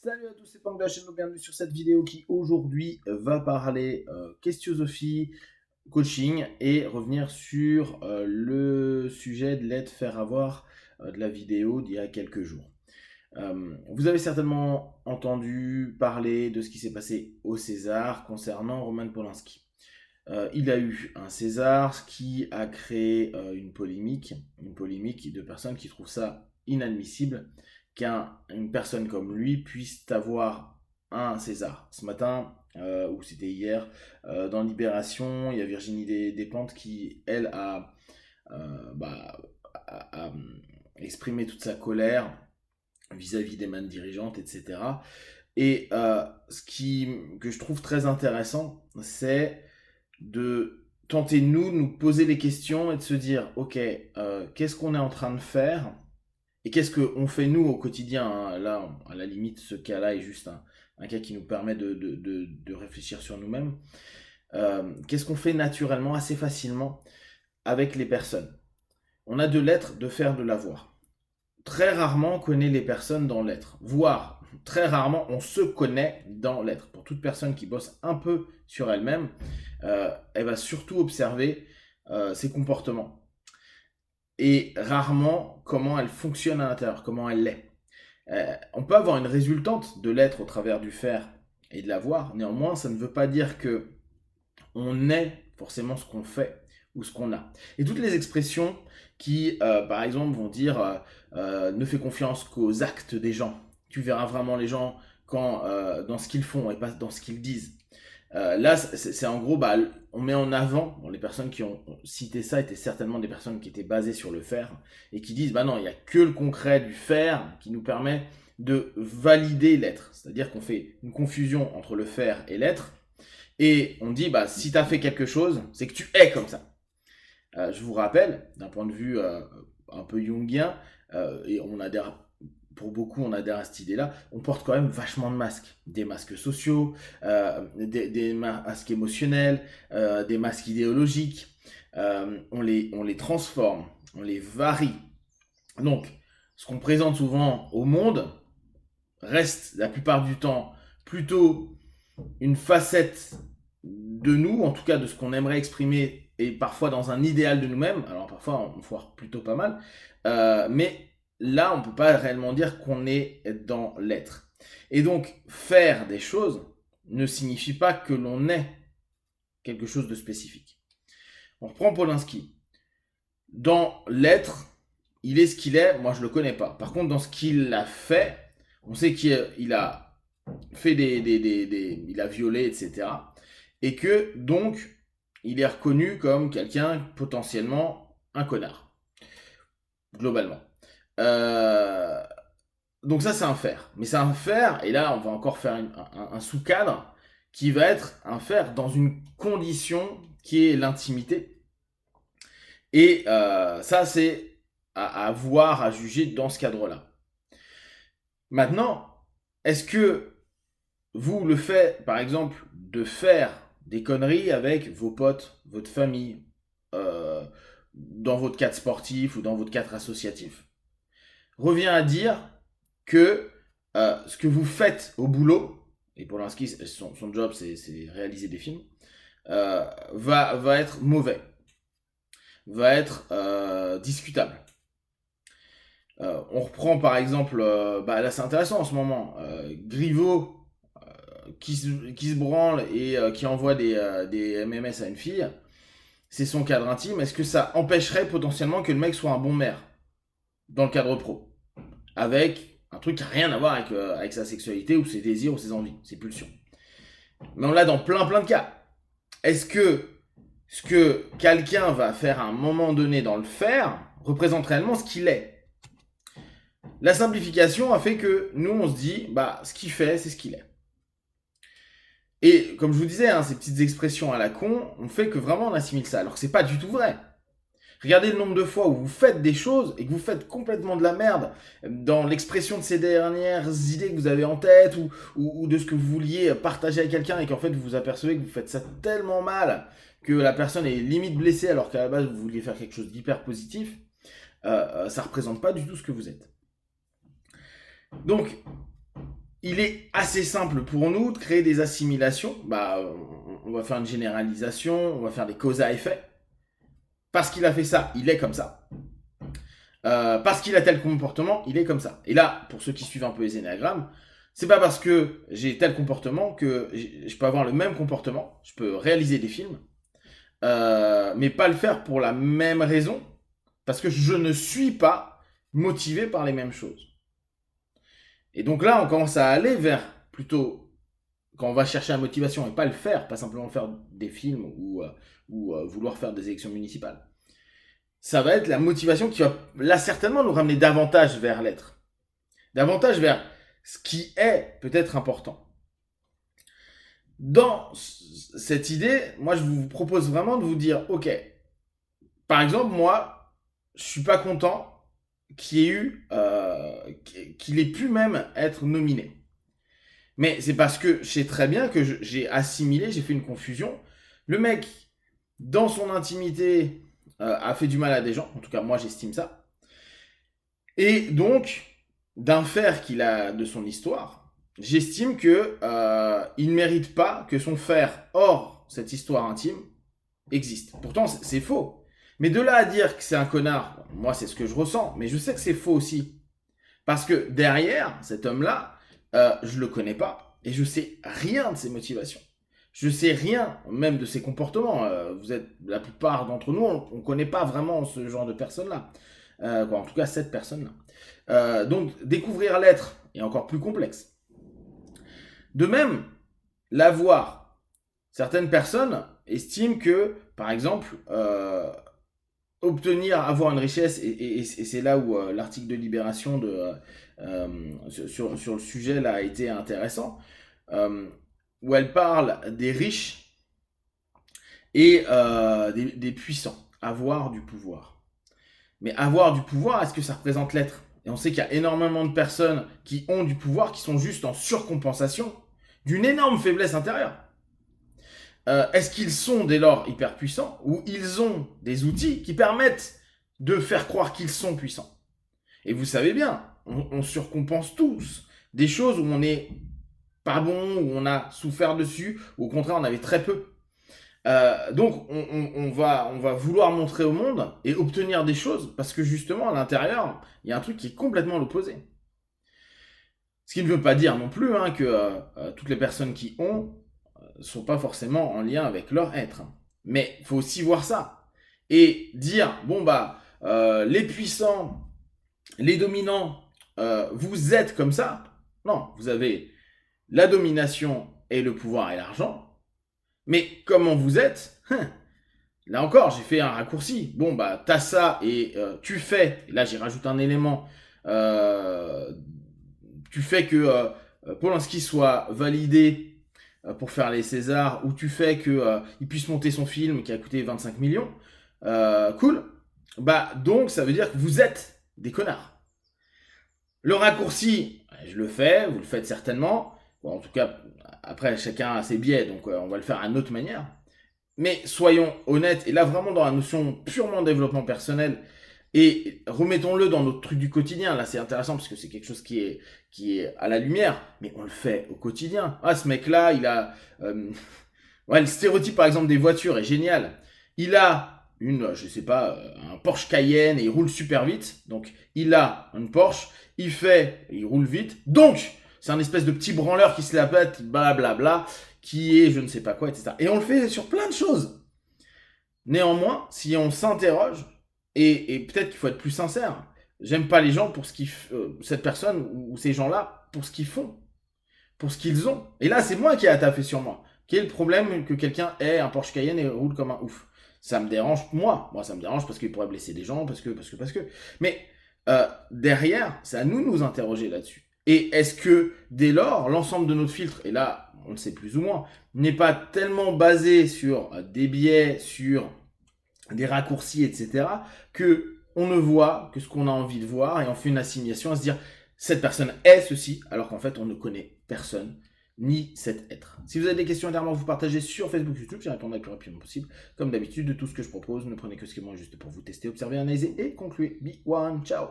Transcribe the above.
Salut à tous, c'est Pang de la chaîne, bienvenue sur cette vidéo qui aujourd'hui va parler questiosophie, coaching et revenir sur le sujet de l'aide faire avoir de la vidéo d'il y a quelques jours. Vous avez certainement entendu parler de ce qui s'est passé au César concernant Roman Polanski. Il a eu un César, ce qui a créé une polémique de personnes qui trouvent ça inadmissible qu'une personne comme lui puisse avoir un César. Ce matin, ou c'était hier, dans Libération, il y a Virginie Despentes qui, elle, a exprimé toute sa colère vis-à-vis des mannes dirigeantes, etc. Et que je trouve très intéressant, c'est de tenter nous poser les questions et de se dire ok, qu'est-ce qu'on est en train de faire et qu'est-ce qu'on fait nous au quotidien, hein. Là, à la limite, ce cas-là est juste un cas qui nous permet de réfléchir sur nous-mêmes. Qu'est-ce qu'on fait naturellement, assez facilement, avec les personnes? On a de l'être, de faire, de l'avoir. Très rarement on connaît les personnes dans l'être, voire très rarement on se connaît dans l'être. Pour toute personne qui bosse un peu sur elle-même, elle va surtout observer ses comportements et rarement comment elle fonctionne à l'intérieur, comment elle l'est. On peut avoir une résultante de l'être au travers du faire et de l'avoir, néanmoins ça ne veut pas dire que on est forcément ce qu'on fait ou ce qu'on a. Et toutes les expressions qui, par exemple, vont dire ne fais confiance qu'aux actes des gens. Tu verras vraiment les gens quand, dans ce qu'ils font et pas dans ce qu'ils disent. Là, c'est en gros, on met en avant, bon, les personnes qui ont cité ça étaient certainement des personnes qui étaient basées sur le faire et qui disent, bah non, il n'y a que le concret du faire qui nous permet de valider l'être. C'est-à-dire qu'on fait une confusion entre le faire et l'être. Et on dit, bah, si tu as fait quelque chose, c'est que tu es comme ça. Je vous rappelle, d'un point de vue un peu jungien, et pour beaucoup, on adhère à cette idée-là, on porte quand même vachement de masques. Des masques sociaux, des masques émotionnels, des masques idéologiques. On les transforme, on les varie. Donc, ce qu'on présente souvent au monde reste la plupart du temps plutôt une facette de nous, en tout cas de ce qu'on aimerait exprimer, et parfois dans un idéal de nous-mêmes. Alors parfois on foire plutôt pas mal, mais là on peut pas réellement dire qu'on est dans l'être. Et donc faire des choses ne signifie pas que l'on est quelque chose de spécifique. On reprend Polanski. Dans l'être, il est ce qu'il est, moi je le connais pas. Par contre, dans ce qu'il a fait, on sait qu'il a fait il a violé, etc. Et que donc, il est reconnu comme quelqu'un potentiellement un connard, globalement. Euh, donc ça, c'est un faire. Mais c'est un faire, et là, on va encore faire un sous-cadre qui va être un faire dans une condition qui est l'intimité. Et ça, c'est à voir, à juger dans ce cadre-là. Maintenant, est-ce que vous le faites, par exemple, de faire des conneries avec vos potes, votre famille, dans votre cadre sportif ou dans votre cadre associatif, revient à dire que ce que vous faites au boulot, et Polanski, son job, c'est réaliser des films, va être mauvais, va être discutable. On reprend par exemple, là c'est intéressant en ce moment, Griveaux qui se branle et qui envoie des MMS à une fille, c'est son cadre intime. Est-ce que ça empêcherait potentiellement que le mec soit un bon maire dans le cadre pro, avec un truc qui n'a rien à voir avec sa sexualité ou ses désirs ou ses envies, ses pulsions? Mais on l'a dans plein de cas. Est-ce que ce que quelqu'un va faire à un moment donné dans le faire représente réellement ce qu'il est? La simplification a fait que nous on se dit, ce qu'il fait, c'est ce qu'il est. Et comme je vous disais, ces petites expressions à la con, on fait que vraiment on assimile ça, alors que c'est pas du tout vrai. Regardez le nombre de fois où vous faites des choses et que vous faites complètement de la merde dans l'expression de ces dernières idées que vous avez en tête ou de ce que vous vouliez partager avec quelqu'un et qu'en fait vous vous apercevez que vous faites ça tellement mal que la personne est limite blessée alors qu'à la base vous vouliez faire quelque chose d'hyper positif. Ça représente pas du tout ce que vous êtes. Donc, il est assez simple pour nous de créer des assimilations. Bah, on va faire une généralisation, on va faire des causes à effet. Parce qu'il a fait ça, il est comme ça. Parce qu'il a tel comportement, il est comme ça. Et là, pour ceux qui suivent un peu les énéagrammes, c'est pas parce que j'ai tel comportement que je peux avoir le même comportement. Je peux réaliser des films, mais pas le faire pour la même raison, parce que je ne suis pas motivé par les mêmes choses. Et donc là, on commence à aller vers plutôt quand on va chercher la motivation et pas le faire, pas simplement faire des films ou vouloir faire des élections municipales. Ça va être la motivation qui va là certainement nous ramener davantage vers l'être, davantage vers ce qui est peut-être important. Dans cette idée, moi je vous propose vraiment de vous dire, ok, par exemple moi, je suis pas content qu'il ait pu même être nominé. Mais c'est parce que je sais très bien que j'ai assimilé, j'ai fait une confusion. Le mec, dans son intimité, a fait du mal à des gens. En tout cas, moi, j'estime ça. Et donc, d'un fait qu'il a de son histoire, j'estime que il ne mérite pas que son faire hors cette histoire intime existe. Pourtant, c'est faux. Mais de là à dire que c'est un connard, moi, c'est ce que je ressens. Mais je sais que c'est faux aussi. Parce que derrière, cet homme-là, je le connais pas et je sais rien de ses motivations. Je sais rien même de ses comportements. Vous êtes la plupart d'entre nous, on connaît pas vraiment ce genre de personne-là. En tout cas, cette personne-là. Donc, découvrir l'être est encore plus complexe. De même, l'avoir. Certaines personnes estiment que, par exemple, avoir une richesse, et c'est là où l'article de Libération sur le sujet là a été intéressant, où elle parle des riches et des puissants, avoir du pouvoir. Mais avoir du pouvoir, est-ce que ça représente l'être? Et on sait qu'il y a énormément de personnes qui ont du pouvoir, qui sont juste en surcompensation d'une énorme faiblesse intérieure. Est-ce qu'ils sont dès lors hyper puissants ou ils ont des outils qui permettent de faire croire qu'ils sont puissants? Et vous savez bien, on surcompense tous des choses où on n'est pas bon, où on a souffert dessus, ou au contraire on avait très peu. Donc on va vouloir montrer au monde et obtenir des choses parce que justement à l'intérieur il y a un truc qui est complètement l'opposé. Ce qui ne veut pas dire non plus que toutes les personnes qui ont sont pas forcément en lien avec leur être. Mais il faut aussi voir ça. Et dire, bon bah, les puissants, les dominants, vous êtes comme ça. Non, vous avez la domination et le pouvoir et l'argent. Mais comment vous êtes, là encore, j'ai fait un raccourci. Bon bah, t'as ça et tu fais, et là j'y rajoute un élément, tu fais que Polanski soit validé pour faire les Césars, où tu fais qu'il puisse monter son film qui a coûté 25 millions, cool. Bah donc ça veut dire que vous êtes des connards. Le raccourci, je le fais, vous le faites certainement. Bon, en tout cas, après chacun a ses biais, donc on va le faire à une autre manière. Mais soyons honnêtes, et là vraiment dans la notion purement développement personnel, et remettons-le dans notre truc du quotidien. Là, c'est intéressant parce que c'est quelque chose qui est à la lumière, mais on le fait au quotidien. Ah, ce mec-là, il a... ouais, le stéréotype, par exemple, des voitures est génial. Il a je sais pas, un Porsche Cayenne et il roule super vite. Donc, il a une Porsche, il roule vite. Donc, c'est un espèce de petit branleur qui se la pète, blablabla, qui est je ne sais pas quoi, etc. Et on le fait sur plein de choses. Néanmoins, si on s'interroge, et peut-être qu'il faut être plus sincère. J'aime pas les gens pour ce qu'ils cette personne ou ces gens-là pour ce qu'ils font, pour ce qu'ils ont. Et là, c'est moi qui ai à taffer sur moi. Quel est le problème que quelqu'un ait un Porsche Cayenne et roule comme un ouf? Ça me dérange, moi. Moi, ça me dérange parce qu'il pourrait blesser des gens, parce que. Mais derrière, c'est à nous de nous interroger là-dessus. Et est-ce que, dès lors, l'ensemble de notre filtre, et là, on le sait plus ou moins, n'est pas tellement basé sur des biais, sur des raccourcis, etc., que on ne voit que ce qu'on a envie de voir et on fait une assimilation à se dire cette personne est ceci, alors qu'en fait on ne connaît personne ni cet être. Si vous avez des questions également, vous partagez sur Facebook, YouTube, j'y répondrai le plus rapidement possible. Comme d'habitude, de tout ce que je propose, ne prenez que ce qui est bon juste pour vous tester, observer, analyser et conclure. Be one, ciao.